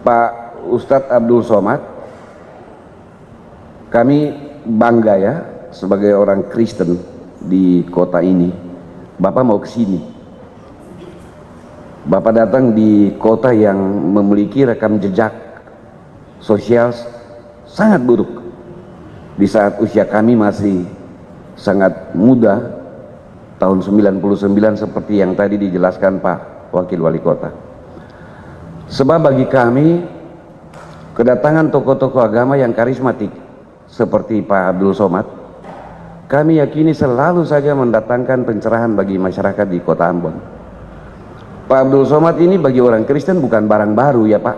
Pak Ustadz Abdul Somad, kami bangga ya sebagai orang Kristen di kota ini. Bapak mau ke sini. Bapak datang di kota yang memiliki rekam jejak sosial sangat buruk. Di saat usia kami masih sangat muda, tahun 99 seperti yang tadi dijelaskan Pak Wakil Wali Kota. Sebab bagi kami, kedatangan tokoh-tokoh agama yang karismatik seperti Pak Abdul Somad, kami yakini selalu saja mendatangkan pencerahan bagi masyarakat di kota Ambon. Pak Abdul Somad ini bagi orang Kristen bukan barang baru ya Pak.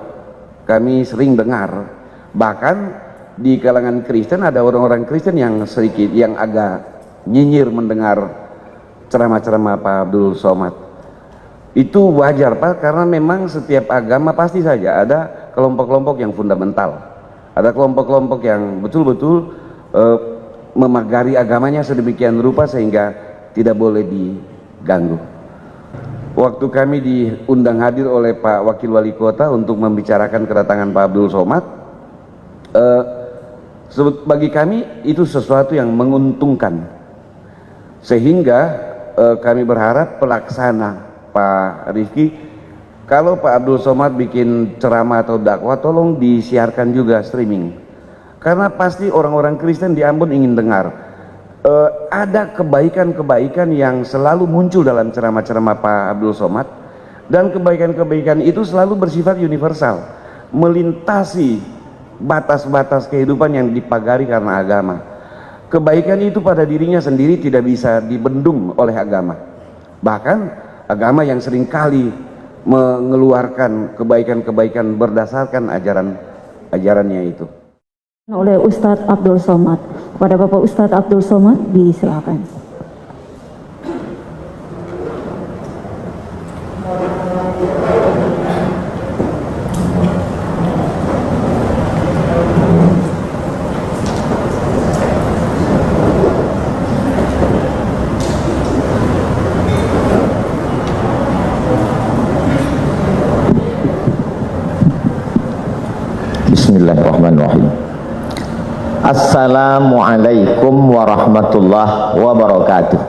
Kami sering dengar, bahkan di kalangan Kristen ada orang-orang Kristen yang sedikit, yang agak nyinyir mendengar ceramah-ceramah Pak Abdul Somad. Itu wajar Pak, karena memang setiap agama pasti saja ada kelompok-kelompok yang fundamental, ada kelompok-kelompok yang betul-betul memagari agamanya sedemikian rupa sehingga tidak boleh diganggu. Waktu kami diundang hadir oleh Pak Wakil Wali Kota untuk membicarakan kedatangan Pak Abdul Somad, bagi kami itu sesuatu yang menguntungkan, sehingga kami berharap pelaksana Pak Rifki, kalau Pak Abdul Somad bikin ceramah atau dakwah, tolong disiarkan juga streaming, karena pasti orang-orang Kristen di Ambon ingin dengar. Ada kebaikan-kebaikan yang selalu muncul dalam ceramah-ceramah Pak Abdul Somad, dan kebaikan-kebaikan itu selalu bersifat universal, melintasi batas-batas kehidupan yang dipagari karena agama. Kebaikan itu pada dirinya sendiri tidak bisa dibendung oleh agama. Bahkan agama yang seringkali mengeluarkan kebaikan-kebaikan berdasarkan ajarannya itu. Oleh Ustadz Abdul Somad. Kepada Bapak Ustadz Abdul Somad, disilakan. Bismillahirrahmanirrahim. Assalamualaikum warahmatullahi wabarakatuh.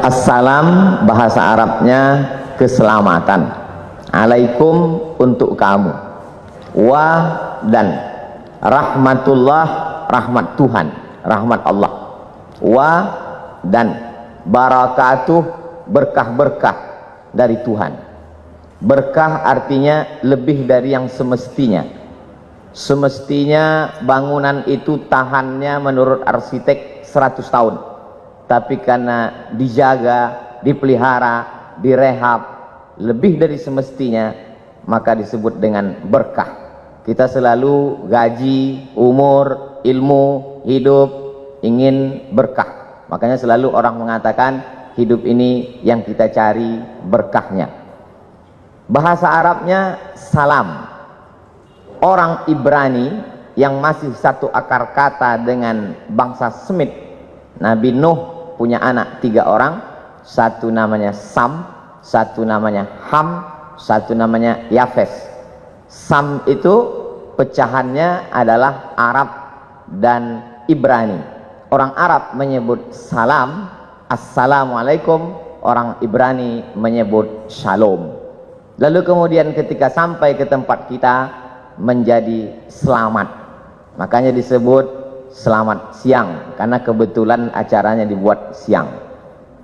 Assalam bahasa Arabnya keselamatan. Alaikum untuk kamu. Wa dan rahmatullah, rahmat Tuhan, rahmat Allah. Wa dan barakatuh, berkah-berkah dari Tuhan. Berkah artinya lebih dari yang semestinya. Semestinya bangunan itu tahannya menurut arsitek 100 tahun. Tapi karena dijaga, dipelihara, direhab lebih dari semestinya, maka disebut dengan berkah. Kita selalu gaji, umur, ilmu, hidup ingin berkah. Makanya selalu orang mengatakan hidup ini yang kita cari berkahnya. Bahasa Arabnya salam. Orang Ibrani yang masih satu akar kata dengan bangsa Semit. Nabi Nuh punya anak 3 orang. Satu namanya Sam, satu namanya Ham, satu namanya Yafes. Sam itu pecahannya adalah Arab dan Ibrani. Orang Arab menyebut salam, assalamualaikum. Orang Ibrani menyebut shalom. Lalu kemudian ketika sampai ke tempat kita menjadi selamat. Makanya disebut selamat siang, karena kebetulan acaranya dibuat siang.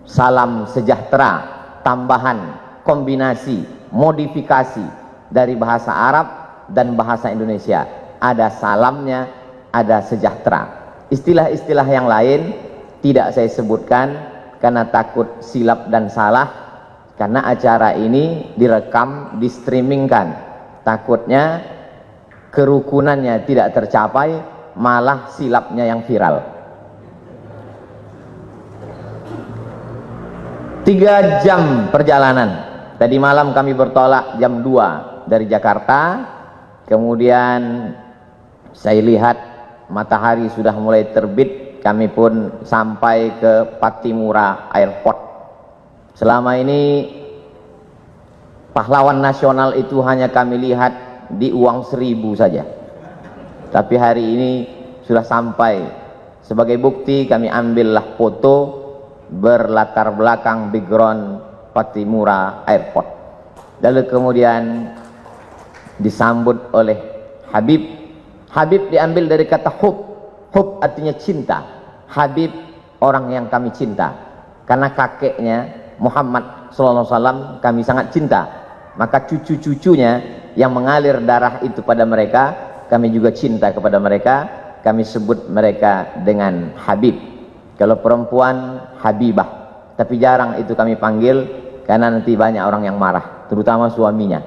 Salam sejahtera, tambahan, kombinasi, modifikasi dari bahasa Arab dan bahasa Indonesia. Ada salamnya, ada sejahtera. Istilah-istilah yang lain tidak saya sebutkan karena takut silap dan salah. Karena acara ini direkam, di-streamingkan. Takutnya kerukunannya tidak tercapai, malah silapnya yang viral. 3 jam perjalanan. Tadi malam kami bertolak jam 2 dari Jakarta. Kemudian saya lihat matahari sudah mulai terbit. Kami pun sampai ke Patimura Airport. Selama ini pahlawan nasional itu hanya kami lihat di uang 1000 saja. Tapi hari ini sudah sampai. Sebagai bukti kami ambillah foto berlatar belakang background Patimura Airport. Lalu kemudian disambut oleh Habib. Habib diambil dari kata hub. Hub artinya cinta. Habib orang yang kami cinta. Karena kakeknya Muhammad SAW kami sangat cinta. Maka cucu-cucunya yang mengalir darah itu pada mereka, kami juga cinta kepada mereka. Kami sebut mereka dengan Habib. Kalau perempuan Habibah, tapi jarang itu kami panggil karena nanti banyak orang yang marah, terutama suaminya.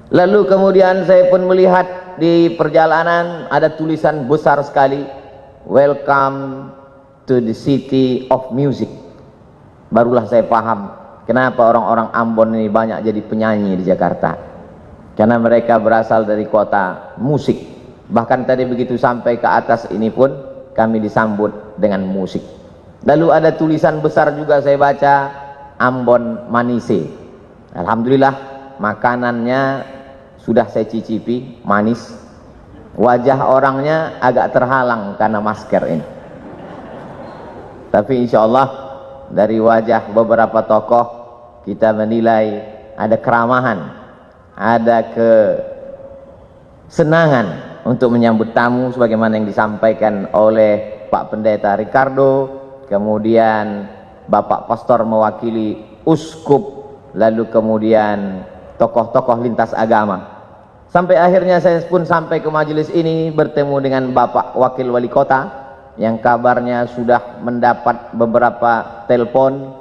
Lalu kemudian saya pun melihat di perjalanan ada tulisan besar sekali, "Welcome to the city of music." Barulah saya paham kenapa orang-orang Ambon ini banyak jadi penyanyi di Jakarta, karena mereka berasal dari kota musik. Bahkan tadi begitu sampai ke atas ini pun kami disambut dengan musik. Lalu ada tulisan besar juga saya baca, Ambon Manise. Alhamdulillah makanannya sudah saya cicipi, manis. Wajah orangnya agak terhalang karena masker ini. Tapi insya Allah dari wajah beberapa tokoh kita menilai ada keramahan, ada kesenangan untuk menyambut tamu sebagaimana yang disampaikan oleh Pak Pendeta Ricardo, kemudian Bapak Pastor mewakili uskup, lalu kemudian tokoh-tokoh lintas agama. Sampai akhirnya saya pun sampai ke majelis ini bertemu dengan Bapak Wakil Wali Kota yang kabarnya sudah mendapat beberapa telepon.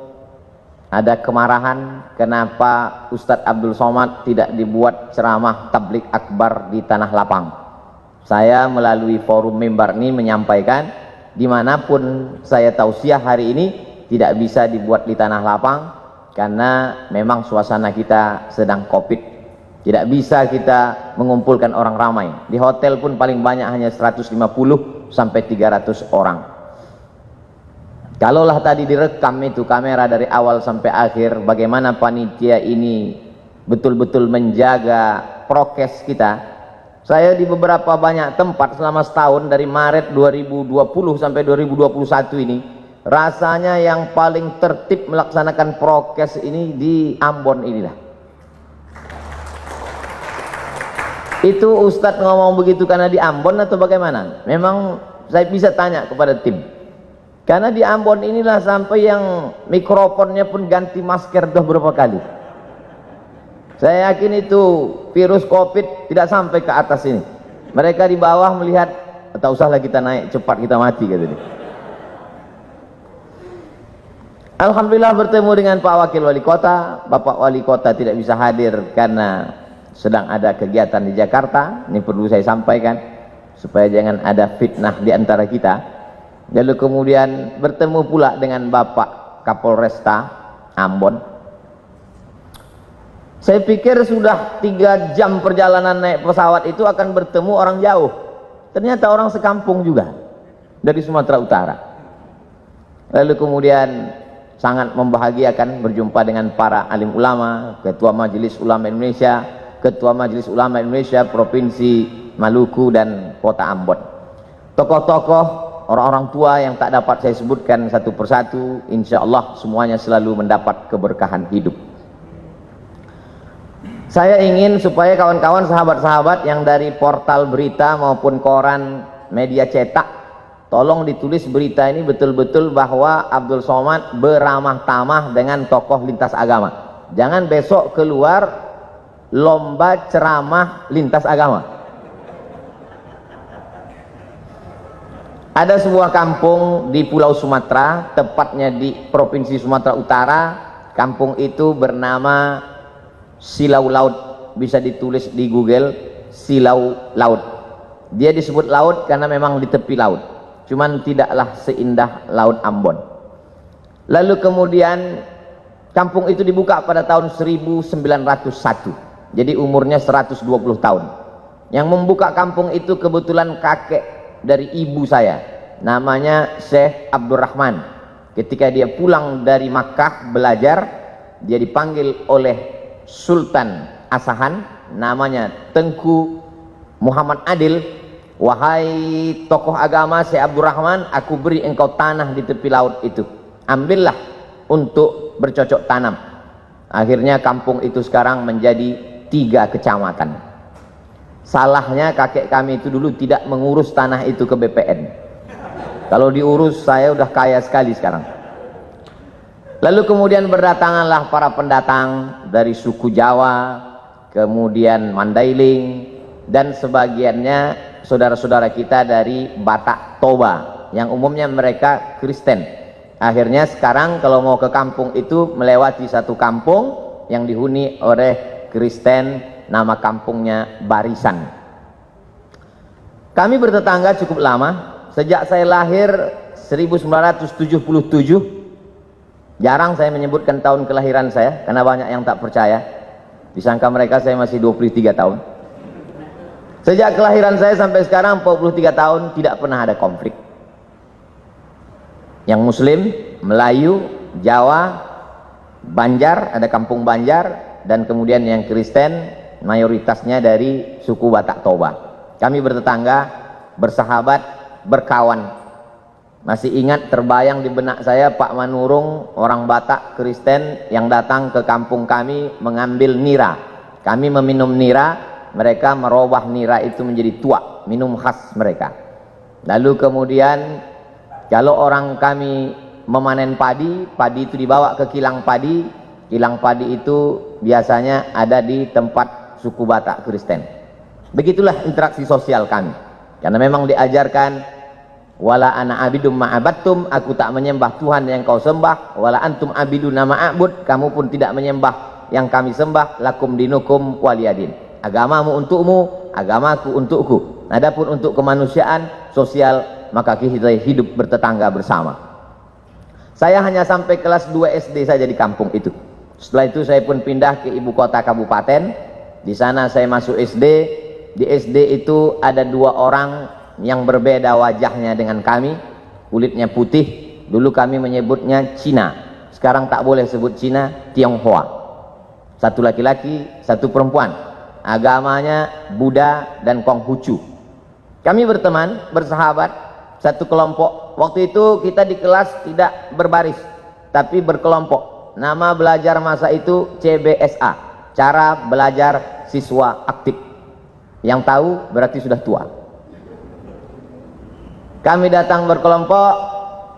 Ada kemarahan kenapa Ustadz Abdul Somad tidak dibuat ceramah tablik akbar di Tanah Lapang. Saya melalui forum mimbar ini menyampaikan dimanapun saya tausiah hari ini tidak bisa dibuat di Tanah Lapang karena memang suasana kita sedang COVID. Tidak bisa kita mengumpulkan orang ramai. Di hotel pun paling banyak hanya 150 sampai 300 orang. Kalaulah tadi direkam itu kamera dari awal sampai akhir, bagaimana panitia ini betul-betul menjaga prokes kita. Saya di beberapa banyak tempat selama setahun dari Maret 2020 sampai 2021 ini, rasanya yang paling tertib melaksanakan prokes ini di Ambon inilah. Itu Ustadz ngomong begitu karena di Ambon atau bagaimana? Memang saya bisa tanya kepada tim. Karena di Ambon inilah sampai yang mikrofonnya pun ganti masker dah berapa kali. Saya yakin itu virus COVID tidak sampai ke atas ini. Mereka di bawah melihat, tak usahlah kita naik, cepat kita mati kata dia. Alhamdulillah bertemu dengan Pak Wakil Wali Kota. Bapak Wali Kota tidak bisa hadir karena sedang ada kegiatan di Jakarta. Ini perlu saya sampaikan supaya jangan ada fitnah di antara kita. Lalu kemudian bertemu pula dengan Bapak Kapolresta Ambon. Saya pikir sudah 3 jam perjalanan naik pesawat itu akan bertemu orang jauh. Ternyata orang sekampung juga dari Sumatera Utara. Lalu kemudian sangat membahagiakan berjumpa dengan para alim ulama, Ketua Majelis Ulama Indonesia, Ketua Majelis Ulama Indonesia Provinsi Maluku dan Kota Ambon. Tokoh-tokoh, orang-orang tua yang tak dapat saya sebutkan satu persatu, insya Allah semuanya selalu mendapat keberkahan hidup. Saya ingin supaya kawan-kawan sahabat-sahabat yang dari portal berita maupun koran media cetak, tolong ditulis berita ini betul-betul bahwa Abdul Somad beramah tamah dengan tokoh lintas agama. Jangan besok keluar lomba ceramah lintas agama. Ada sebuah kampung di Pulau Sumatera, tepatnya di Provinsi Sumatera Utara. Kampung itu bernama Silau Laut, bisa ditulis di Google, Silau Laut. Dia disebut laut karena memang di tepi laut, cuman tidaklah seindah Laut Ambon. Lalu kemudian kampung itu dibuka pada tahun 1901, jadi umurnya 120 tahun. Yang membuka kampung itu kebetulan kakek dari ibu saya, namanya Syekh Abdurrahman. Ketika dia pulang dari Makkah belajar, dia dipanggil oleh Sultan Asahan, namanya Tengku Muhammad Adil, wahai tokoh agama Syekh Abdurrahman, aku beri engkau tanah di tepi laut itu, ambillah untuk bercocok tanam. Akhirnya kampung itu sekarang menjadi 3 kecamatan. Salahnya kakek kami itu dulu tidak mengurus tanah itu ke BPN. Kalau diurus saya udah kaya sekali sekarang. Lalu kemudian berdatanganlah para pendatang dari suku Jawa, kemudian Mandailing, dan sebagiannya saudara-saudara kita dari Batak Toba yang umumnya mereka Kristen. Akhirnya sekarang kalau mau ke kampung itu melewati satu kampung yang dihuni oleh Kristen, nama kampungnya Barisan. Kami bertetangga cukup lama, sejak saya lahir 1977. Jarang saya menyebutkan tahun kelahiran saya karena banyak yang tak percaya, disangka mereka saya masih 23 tahun. Sejak kelahiran saya sampai sekarang 43 tahun tidak pernah ada konflik. Yang Muslim, Melayu, Jawa, Banjar, ada kampung Banjar, dan kemudian yang Kristen mayoritasnya dari suku Batak Toba. Kami bertetangga, bersahabat, berkawan. Masih ingat terbayang di benak saya Pak Manurung, orang Batak Kristen yang datang ke kampung kami mengambil nira. Kami meminum nira, mereka merubah nira itu menjadi tuak, minum khas mereka. Lalu kemudian kalau orang kami memanen padi, padi itu dibawa ke kilang padi. Kilang padi itu biasanya ada di tempat suku Batak Kristen. Begitulah interaksi sosial kami. Karena memang diajarkan, wala ana abidum ma'abattum, aku tak menyembah Tuhan yang kau sembah, wala antum abiduna ma'abud, kamu pun tidak menyembah yang kami sembah, lakum dinukum waliyadin, agamamu untukmu, agamaku untukku. Adapun untuk kemanusiaan sosial, maka kita hidup bertetangga bersama. Saya hanya sampai kelas 2 SD saja di kampung itu. Setelah itu saya pun pindah ke ibu kota kabupaten. Di sana saya masuk SD. Di SD itu ada 2 orang yang berbeda wajahnya dengan kami, kulitnya putih. Dulu kami menyebutnya Cina, sekarang tak boleh sebut Cina, Tionghoa. Satu laki-laki, satu perempuan, agamanya Buddha dan Konghucu. Kami berteman, bersahabat, satu kelompok. Waktu itu kita di kelas tidak berbaris tapi berkelompok. Nama belajar masa itu CBSA, cara belajar siswa aktif. Yang tahu berarti sudah tua. Kami datang berkelompok,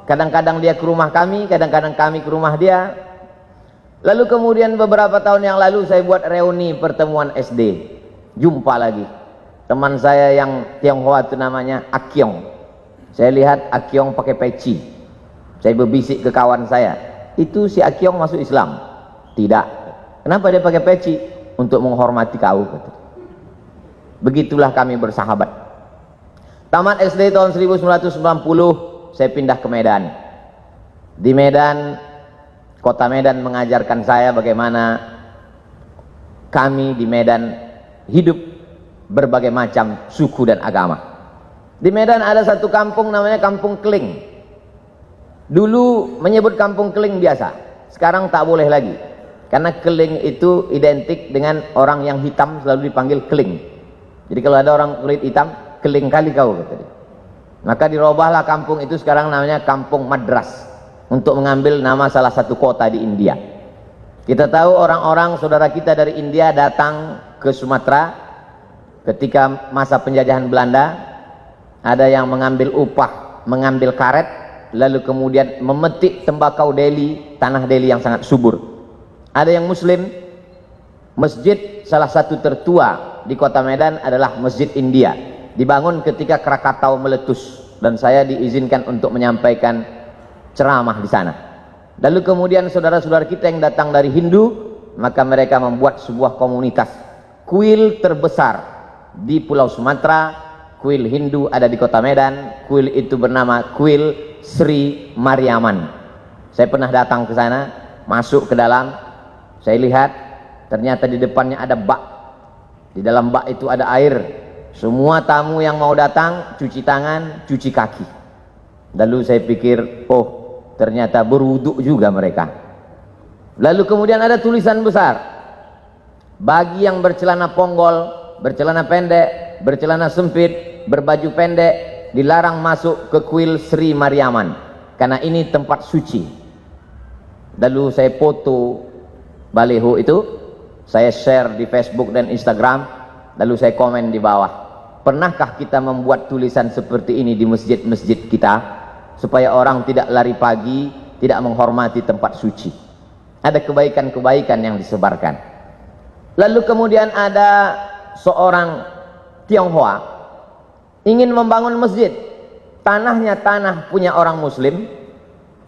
kadang-kadang dia ke rumah kami, kadang-kadang kami ke rumah dia. Lalu kemudian beberapa tahun yang lalu saya buat reuni pertemuan SD. Jumpa lagi teman saya yang Tionghoa itu namanya Akyong. Saya lihat Akyong pakai peci. Saya berbisik ke kawan saya, itu si Akyong masuk Islam? Tidak. Kenapa dia pakai peci? Untuk menghormati kau. Begitulah kami bersahabat. Tamat SD tahun 1990, saya pindah ke Medan. Di Medan, kota Medan mengajarkan saya bagaimana kami di Medan hidup berbagai macam suku dan agama. Di Medan ada satu kampung namanya Kampung Keling. Dulu menyebut Kampung Keling biasa, sekarang tak boleh lagi. Karena Keling itu identik dengan orang yang hitam, selalu dipanggil Keling. Jadi kalau ada orang kulit hitam, keling kali kau, kata dia. Maka dirubahlah kampung itu sekarang namanya Kampung Madras, untuk mengambil nama salah satu kota di India. Kita tahu orang-orang saudara kita dari India datang ke Sumatera ketika masa penjajahan Belanda. Ada yang mengambil upah, mengambil karet, lalu kemudian memetik tembakau Delhi, tanah Delhi yang sangat subur. Ada yang Muslim. Masjid salah satu tertua di kota Medan adalah Masjid India, dibangun ketika Krakatau meletus, dan saya diizinkan untuk menyampaikan ceramah di sana. Lalu kemudian saudara-saudara kita yang datang dari Hindu, maka mereka membuat sebuah komunitas. Kuil terbesar di Pulau Sumatera, kuil Hindu ada di kota Medan. Kuil itu bernama Kuil Sri Mariaman. Saya pernah datang ke sana, masuk ke dalam, saya lihat ternyata di depannya ada bak. Di dalam bak itu ada air. Semua tamu yang mau datang cuci tangan, cuci kaki. Lalu saya pikir, oh ternyata berwuduk juga mereka. Lalu kemudian ada tulisan besar, Bagi yang bercelana ponggol, bercelana pendek, bercelana sempit, berbaju pendek, dilarang masuk ke kuil Sri Mariaman, karena ini tempat suci. Lalu saya foto baliho itu, saya share di Facebook dan Instagram, lalu saya komen di bawah, pernahkah kita membuat tulisan seperti ini di masjid-masjid kita, supaya orang tidak lari pagi, tidak menghormati tempat suci. Ada kebaikan-kebaikan yang disebarkan. Lalu kemudian ada seorang Tionghoa ingin membangun masjid, tanahnya tanah punya orang muslim.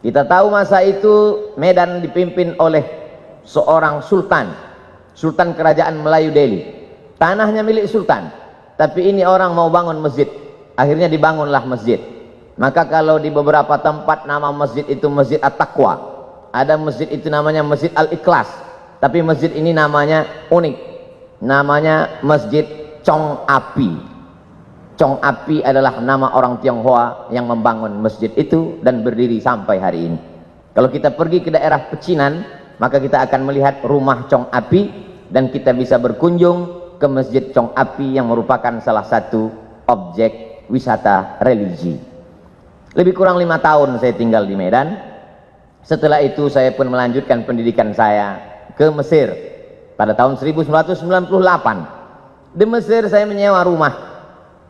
Kita tahu masa itu Medan dipimpin oleh seorang sultan, sultan kerajaan Melayu Delhi. Tanahnya milik sultan, tapi ini orang mau bangun masjid, akhirnya dibangunlah masjid. Maka kalau di beberapa tempat nama masjid itu Masjid At-Taqwa, ada masjid itu namanya Masjid Al-Ikhlas, tapi masjid ini namanya unik, namanya Masjid Chong Api. Chong Api adalah nama orang Tionghoa yang membangun masjid itu dan berdiri sampai hari ini. Kalau kita pergi ke daerah Pecinan, maka kita akan melihat rumah Chong Api, dan kita bisa berkunjung ke Masjid Chong Api yang merupakan salah satu objek wisata religi. Lebih kurang 5 tahun saya tinggal di Medan. Setelah itu saya pun melanjutkan pendidikan saya ke Mesir pada tahun 1998. Di Mesir saya menyewa rumah.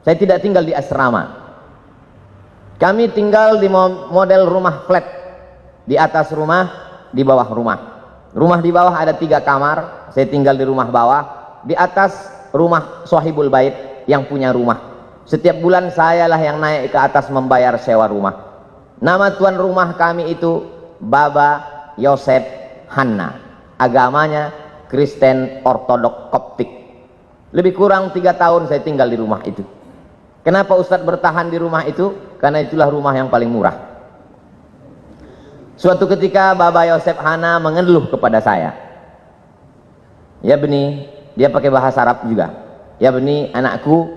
Saya tidak tinggal di asrama. Kami tinggal di model rumah flat. Di atas rumah, di bawah rumah. Rumah di bawah ada 3 kamar. Saya tinggal di rumah bawah. Di atas rumah Sohibul Bait yang punya rumah. Setiap bulan sayalah yang naik ke atas membayar sewa rumah. Nama tuan rumah kami itu Baba Yosef Hanna. Agamanya Kristen Ortodok Koptik. Lebih kurang 3 tahun saya tinggal di rumah itu. Kenapa Ustadz bertahan di rumah itu? Karena itulah rumah yang paling murah. Suatu ketika Baba Yosef Hanna mengeluh kepada saya, ya Beni, dia pakai bahasa Arab juga, ya Beni anakku,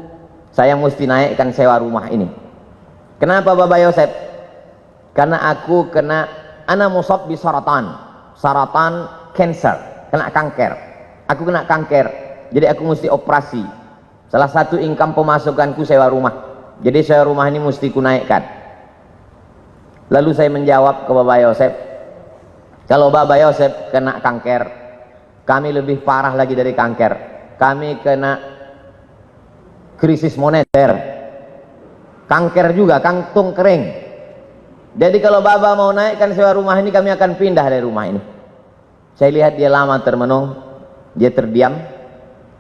saya mesti naikkan sewa rumah ini. Kenapa Baba Yosef? Karena aku kena ana musab bi saratan, cancer, kena kanker. Aku kena kanker, jadi aku mesti operasi. Salah satu income pemasukanku sewa rumah, jadi sewa rumah ini mesti ku naikkan. Lalu saya menjawab ke Baba Yosef, kalau Baba Yosef kena kanker, kami lebih parah lagi dari kanker. Kami kena krisis moneter, kanker juga, kantung kering. Jadi kalau Baba mau naikkan sewa rumah ini, kami akan pindah dari rumah ini. Saya lihat dia lama termenung, dia terdiam.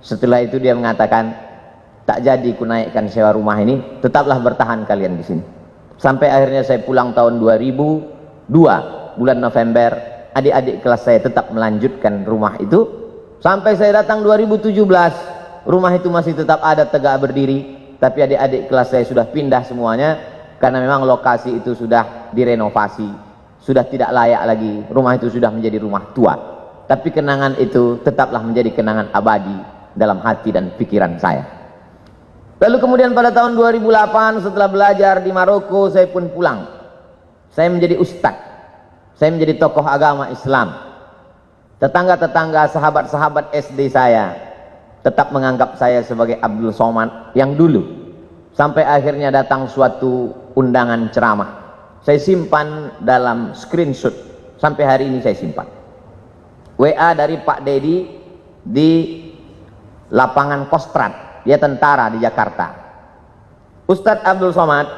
Setelah itu dia mengatakan, tak jadi ku naikkan sewa rumah ini, tetaplah bertahan kalian di sini. Sampai akhirnya saya pulang tahun 2002, bulan November, adik-adik kelas saya tetap melanjutkan rumah itu. Sampai saya datang 2017, rumah itu masih tetap ada tegak berdiri, tapi adik-adik kelas saya sudah pindah semuanya, karena memang lokasi itu sudah direnovasi. Sudah tidak layak lagi, rumah itu sudah menjadi rumah tua. Tapi kenangan itu tetaplah menjadi kenangan abadi dalam hati dan pikiran saya. Lalu kemudian pada tahun 2008 setelah belajar di Maroko, saya pun pulang. Saya menjadi ustadz, saya menjadi tokoh agama Islam. Tetangga-tetangga, sahabat-sahabat SD saya tetap menganggap saya sebagai Abdul Somad yang dulu. Sampai akhirnya datang suatu undangan ceramah. Saya simpan dalam screenshot, sampai hari ini saya simpan. WA dari Pak Dedi di lapangan Kostrad, dia tentara di Jakarta. Ustadz Abdul Somad,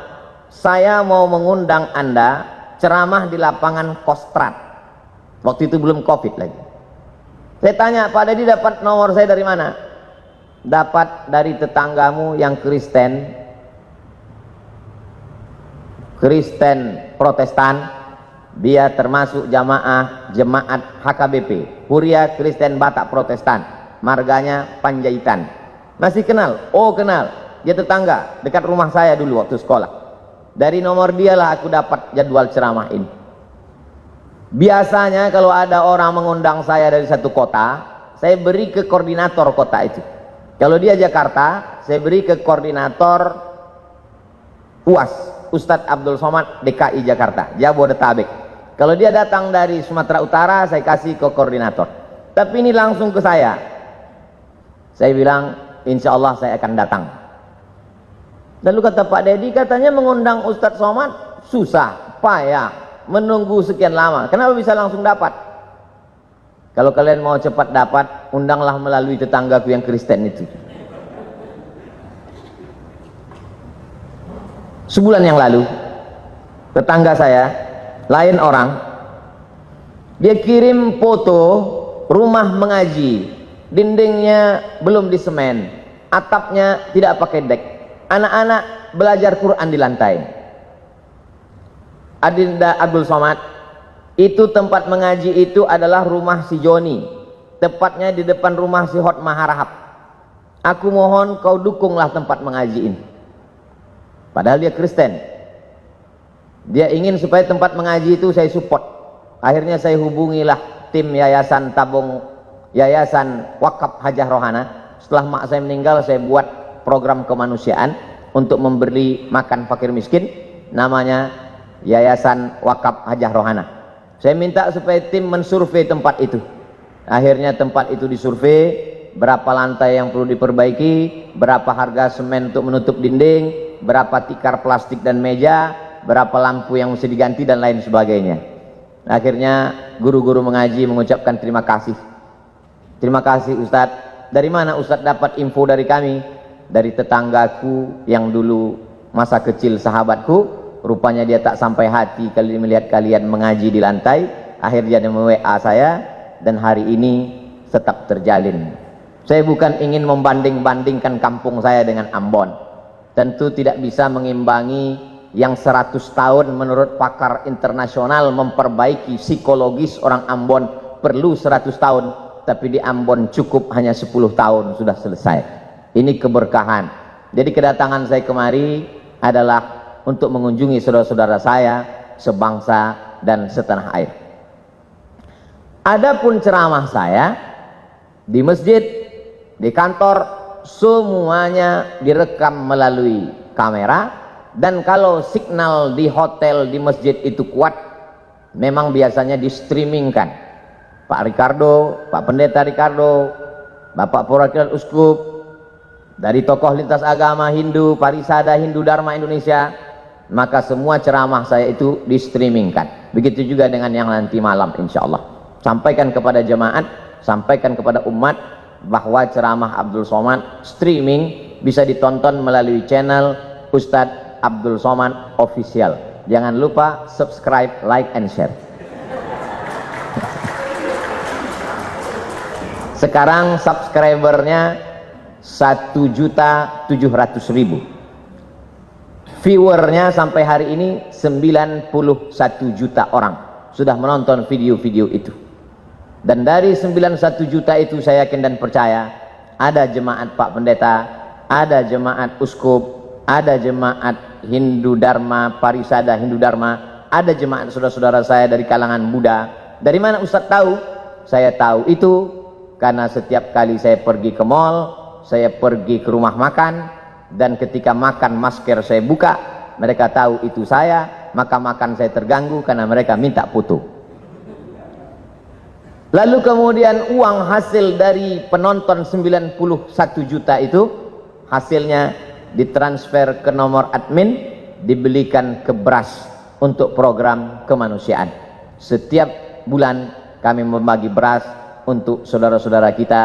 saya mau mengundang Anda ceramah di lapangan Kostrad. Waktu itu belum COVID lagi. Saya tanya, Pak Dedi dapat nomor saya dari mana? Dapat dari tetanggamu yang Kristen Protestan, dia termasuk jemaat HKBP, Huria Kristen Batak Protestan, marganya Panjaitan. Masih kenal? Oh kenal, dia tetangga dekat rumah saya dulu waktu sekolah. Dari nomor dialah aku dapat jadwal ceramah ini. Biasanya kalau ada orang mengundang saya dari satu kota, saya beri ke koordinator kota itu. Kalau dia Jakarta, saya beri ke koordinator UAS, Ustadz Abdul Somad DKI Jakarta, Jabodetabek. Kalau dia datang dari Sumatera Utara, saya kasih ke koordinator. Tapi ini langsung ke saya. Saya bilang, insya Allah saya akan datang. Lalu kata Pak Dedi, katanya mengundang Ustadz Somad susah, payah, menunggu sekian lama. Kenapa bisa langsung dapat? Kalau kalian mau cepat dapat, undanglah melalui tetanggaku yang Kristen itu. Sebulan yang lalu, tetangga saya, lain orang, dia kirim foto rumah mengaji, dindingnya belum disemen, atapnya tidak pakai dek, anak-anak belajar Quran di lantai. Adinda Abdul Somad, itu tempat mengaji itu adalah rumah si Joni, tepatnya di depan rumah si Hot Maharahap. Aku mohon kau dukunglah tempat mengaji ini. Padahal dia Kristen. Dia ingin supaya tempat mengaji itu saya support. Akhirnya saya hubungilah tim Yayasan Tabung, Yayasan Wakaf Hajah Rohana. Setelah mak saya meninggal, saya buat program kemanusiaan untuk memberi makan fakir miskin, namanya Yayasan Wakaf Hajah Rohana. Saya minta supaya tim mensurvei tempat itu. Akhirnya tempat itu disurvei, berapa lantai yang perlu diperbaiki, berapa harga semen untuk menutup dinding, berapa tikar plastik dan meja, berapa lampu yang mesti diganti, dan lain sebagainya. Akhirnya guru-guru mengaji mengucapkan terima kasih. Terima kasih Ustadz. Dari mana Ustadz dapat info dari kami? Dari tetanggaku yang dulu masa kecil sahabatku. Rupanya dia tak sampai hati kali melihat kalian mengaji di lantai. Akhirnya dia WA saya, dan hari ini tetap terjalin. Saya bukan ingin membanding-bandingkan kampung saya dengan Ambon. Tentu tidak bisa mengimbangi yang 100 tahun menurut pakar internasional memperbaiki psikologis orang Ambon perlu 100 tahun, tapi di Ambon cukup hanya 10 tahun sudah selesai. Ini keberkahan. Jadi kedatangan saya kemari adalah untuk mengunjungi saudara-saudara saya sebangsa dan setanah air. Adapun ceramah saya di masjid, di kantor, semuanya direkam melalui kamera, dan kalau signal di hotel, di masjid itu kuat, memang biasanya di streamingkan. Pak Ricardo, Pak Pendeta Ricardo, Bapak Perwakilan Uskup, dari tokoh lintas agama Hindu, Parisada Hindu Dharma Indonesia, maka semua ceramah saya itu di streamingkan. Begitu juga dengan yang nanti malam insya Allah. Sampaikan kepada jemaat, sampaikan kepada umat bahwa ceramah Abdul Somad streaming bisa ditonton melalui channel Ustadz Abdul Somad Official. Jangan lupa subscribe, like, and share. Sekarang subscribernya 1.700.000, viewernya sampai hari ini 91 juta orang sudah menonton video-video itu. Dan dari 91 juta itu saya yakin dan percaya ada jemaat Pak Pendeta, ada jemaat Uskup, ada jemaat Hindu Dharma, Parisada Hindu Dharma, ada jemaat saudara-saudara saya dari kalangan Buddha. Dari mana Ustadz tahu? Saya tahu itu karena setiap kali saya pergi ke mall, saya pergi ke rumah makan, dan ketika makan masker saya buka, mereka tahu itu saya, maka makan saya terganggu karena mereka minta foto. Lalu kemudian uang hasil dari penonton 91 juta itu, hasilnya ditransfer ke nomor admin, dibelikan ke beras untuk program kemanusiaan. Setiap bulan kami membagi beras untuk saudara-saudara kita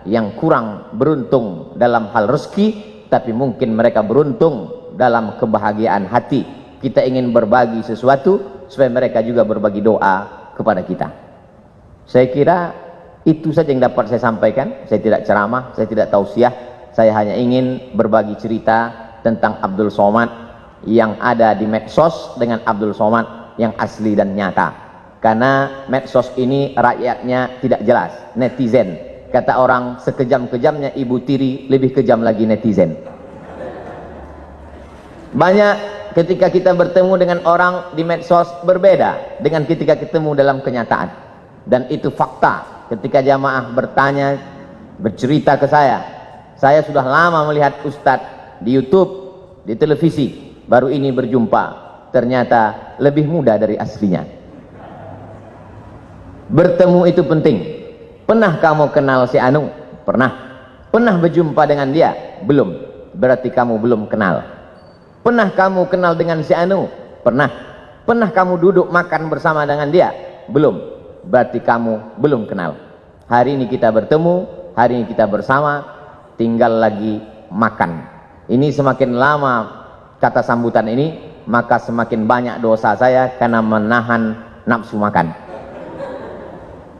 yang kurang beruntung dalam hal rezeki, tapi mungkin mereka beruntung dalam kebahagiaan hati. Kita ingin berbagi sesuatu supaya mereka juga berbagi doa kepada kita. Saya kira itu saja yang dapat saya sampaikan. Saya tidak ceramah, saya tidak tausiah, saya hanya ingin berbagi cerita tentang Abdul Somad yang ada di medsos dengan Abdul Somad yang asli dan nyata. Karena medsos ini rakyatnya tidak jelas, netizen. Kata orang, sekejam-kejamnya ibu tiri, lebih kejam lagi netizen. Banyak ketika kita bertemu dengan orang di medsos berbeda dengan ketika ketemu dalam kenyataan. Dan itu fakta. Ketika jamaah bertanya, bercerita ke saya sudah lama melihat Ustadz di YouTube, di televisi, baru ini berjumpa, ternyata lebih muda dari aslinya. Bertemu itu penting. Pernah kamu kenal si Anu? Pernah. Pernah berjumpa dengan dia? Belum. Berarti kamu belum kenal. Pernah kamu kenal dengan si Anu? Pernah. Pernah kamu duduk makan bersama dengan dia? Belum. Berarti kamu belum kenal. Hari ini kita bertemu, hari ini kita bersama, tinggal lagi makan. Ini semakin lama kata sambutan ini, maka semakin banyak dosa saya karena menahan nafsu makan.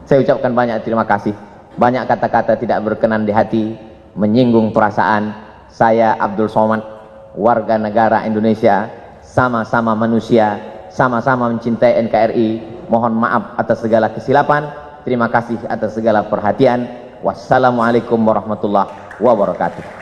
Saya ucapkan banyak terima kasih. Banyak kata-kata tidak berkenan di hati, menyinggung perasaan. Saya Abdul Somad, warga negara Indonesia, sama-sama manusia, sama-sama mencintai NKRI. Mohon maaf atas segala kesilapan. Terima kasih atas segala perhatian. Wassalamualaikum warahmatullahi wabarakatuh.